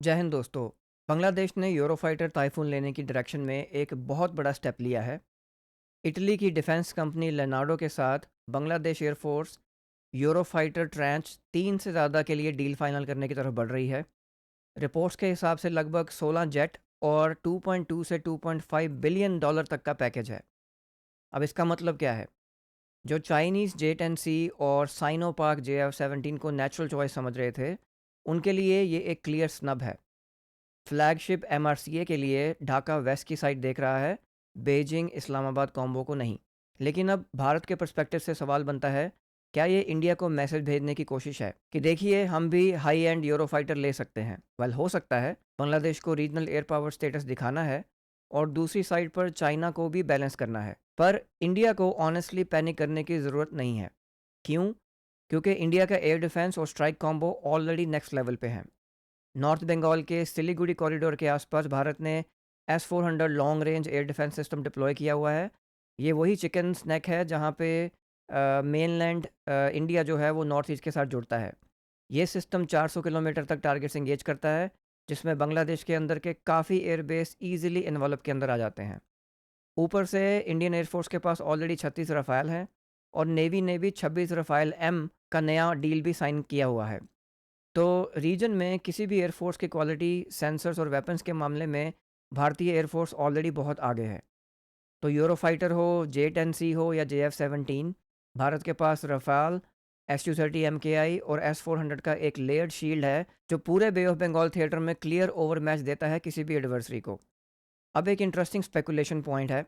जय हिंद दोस्तों। बांग्लादेश ने यूरोफाइटर टाइफून लेने की डायरेक्शन में एक बहुत बड़ा स्टेप लिया है। इटली की डिफेंस कंपनी लेनार्डो के साथ बांग्लादेश एयरफोर्स यूरोफाइटर ट्रैंच 3 से ज़्यादा के लिए डील फाइनल करने की तरफ बढ़ रही है। रिपोर्ट्स के हिसाब से लगभग 16 जेट और 2.2 से 2.5 बिलियन डॉलर तक का पैकेज है। अब इसका मतलब क्या है? जो चाइनीज़ J-10C और साइनोपाक JF-17 को नेचुरल चॉइस समझ रहे थे, उनके लिए ये एक क्लियर स्नब है। फ्लैगशिप एमआरसीए के लिए ढाका वेस्ट की साइड देख रहा है, बेजिंग इस्लामाबाद कॉम्बो को नहीं। लेकिन अब भारत के पर्सपेक्टिव से सवाल बनता है, क्या ये इंडिया को मैसेज भेजने की कोशिश है कि देखिए हम भी हाई एंड यूरो फाइटर ले सकते हैं? वेल, हो सकता है बांग्लादेश को रीजनल एयर पावर स्टेटस दिखाना है और दूसरी साइड पर चाइना को भी बैलेंस करना है। पर इंडिया को ऑनेस्टली पैनिक करने की ज़रूरत नहीं है। क्यों? क्योंकि इंडिया का एयर डिफेंस और strike combo already next level पे है। नॉर्थ बंगाल के सिलीगुड़ी कॉरिडोर के आसपास भारत ने S-400 long range air defence system deploy किया हुआ है। ये वही चिकन स्नैक है जहाँ पे मेनलैंड इंडिया जो है वो नॉर्थ ईस्ट के साथ जुड़ता है। ये सिस्टम 400 किलोमीटर तक टारगेट से इंगेज करता है, जिसमें बांग्लादेश के अंदर के काफ़ी एयरबेस ईजिली इन्वॉल्व के अंदर आ जाते हैं। ऊपर से इंडियन एयरफोर्स के पास ऑलरेडी 36 रफ़ाल हैं और नेवी ने भी 26 रफ़ाल एम का नया डील भी साइन किया हुआ है। तो रीजन में किसी भी एयरफोर्स की क्वालिटी, सेंसर्स और वेपन्स के मामले में भारतीय एयरफोर्स ऑलरेडी बहुत आगे है। तो यूरोफाइटर हो, J-10C हो या JF-17, भारत के पास रफ़ाल, Su-30 MKI और S-400 का एक लेयर्ड शील्ड है, जो पूरे बे ऑफ बंगाल थिएटर में क्लियर ओवर मैच देता है किसी भी एडवर्सरी को। अब एक इंटरेस्टिंग स्पेकुलेशन पॉइंट है,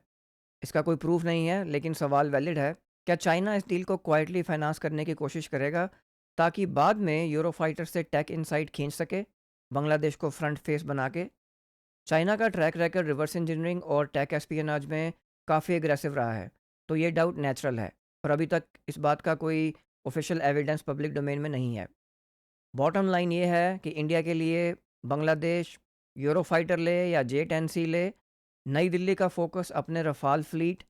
इसका कोई प्रूफ नहीं है लेकिन सवाल वैलिड है। क्या चाइना इस डील को क्वाइटली फाइनेंस करने की कोशिश करेगा ताकि बाद में यूरोफाइटर से टेक इनसाइट खींच सके, बांग्लादेश को फ्रंट फेस बना के? चाइना का ट्रैक रिकॉर्ड रिवर्स इंजीनियरिंग और टेक एस्पियनाज में काफ़ी एग्रेसिव रहा है, तो ये डाउट नेचुरल है। पर अभी तक इस बात का कोई ऑफिशियल एविडेंस पब्लिक डोमेन में नहीं है। बॉटम लाइन ये है कि इंडिया के लिए बांग्लादेश यूरोफाइटर ले या J-10C ले, नई दिल्ली का फोकस अपने रफाल फ्लीट,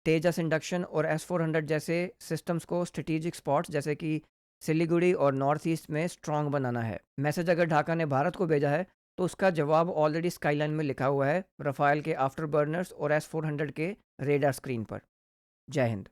तेजस इंडक्शन और S-400 जैसे सिस्टम्स को स्ट्रेटेजिक स्पॉट्स जैसे कि सिलीगुड़ी और नॉर्थ ईस्ट में स्ट्रांग बनाना है। मैसेज अगर ढाका ने भारत को भेजा है, तो उसका जवाब ऑलरेडी स्काईलाइन में लिखा हुआ है, रफाल के आफ्टर बर्नर्स और S-400 के रेडार स्क्रीन पर। जय हिंद।